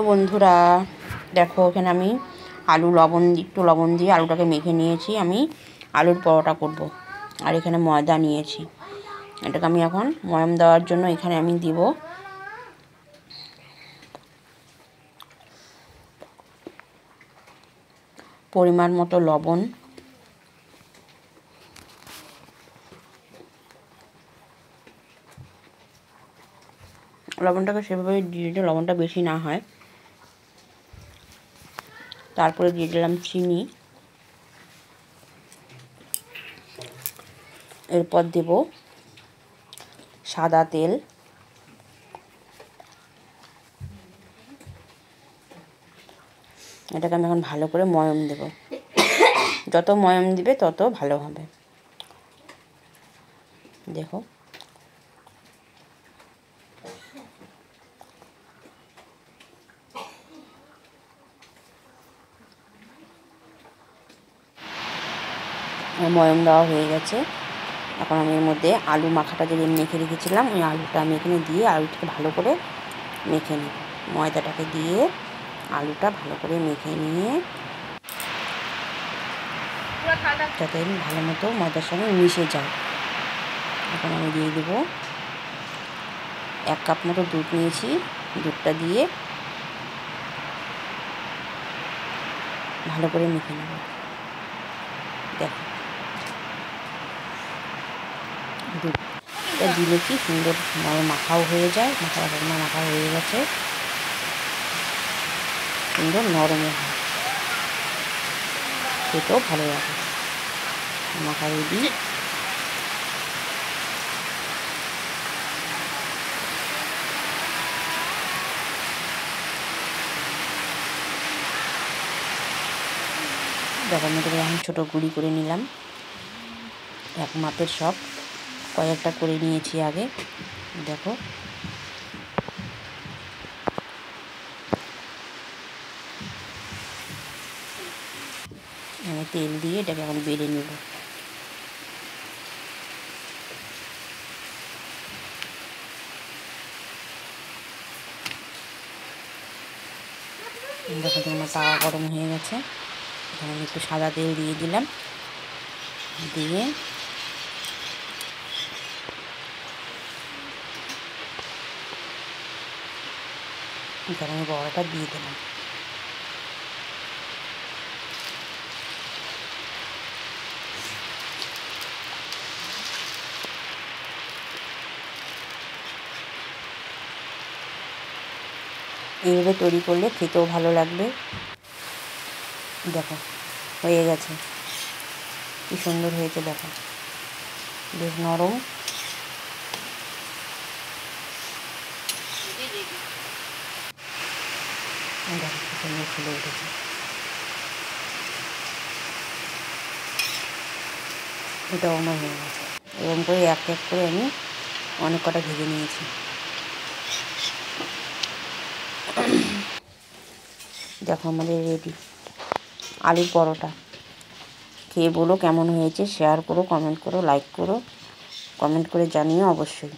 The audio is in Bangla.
বন্ধুরা, দেখো এখানে আমি একটু লবণ দিয়ে আলুটাকে মেখে নিয়েছি। আমি আলুর পরোটা করব। আর এখানে ময়দা নিয়েছি। এটাকে আমি এখন ময়াম দেওয়ার জন্য এখানে আমি দিব পরিমাণ মতো লবণ। লবণটাকে সেভাবে দিয়ে দিলে লবণটা বেশি না হয়। তারপরে দিয়ে দিলাম চিনি। এরপর দেব সাদা তেল। এটাকে আমি এখন ভালো করে ময়াম দেব। যত ময়াম দিবে তত ভালো হবে। দেখো ময়াম দেওয়া হয়ে গেছে। এখন আমি এর মধ্যে আলু মাখাটা যে মেখে রেখেছিলাম, ওই আলুটা আমি এখানে দিয়ে আলুটাকে ভালো করে মেখে নিই। ময়দাটাকে দিয়ে আলুটা ভালো করে মেখে নিয়ে যাতে ভালো মতো ময়দার সঙ্গে মিশে যায়। এখন আমি দিয়ে দেবো 1 কাপ মতো দুধ নিয়েছি। দুধটা দিয়ে ভালো করে মেখে নেব। দেখো দুধটা দিলে কি সুন্দর মাখাও হয়ে যায়। মাখা হয়ে গেছে, সুন্দর নরমও হয়, খেতেও ভালো লাগে। মাখা রেডি। দেখো মধ্যে আমি ছোটো গুঁড়ি করে নিলাম। এক মাপের সব কয়েকটা করে নিয়েছি আগে। দেখো আমি তেল দিয়ে এটাকে এখন বেড়ে নেব। দেখো তোমার তাওয়া গরম হয়ে গেছে। এখানে আমি একটু সাদা তেল দিয়ে দিলাম। দিয়ে এখানে আমি বড়াটা দিয়ে দিলাম। এইভাবে তৈরি করলে খেতেও ভালো লাগবে। দেখো হয়ে গেছে, কি সুন্দর হয়েছে। দেখো বেশ নরম। দেখো কি সুন্দর ফুলে উঠেছে। এটাও আমার হয়ে গেছে। এরকম করে এক এক করে আমি অনেক কটা ভেজে নিয়েছি। দেখো আমাদের রেডি আলুর পরোটা। খেয়ে বলো কেমন হয়েছে। শেয়ার করো, কমেন্ট করো, লাইক করো, কমেন্ট করে জানিও অবশ্যই।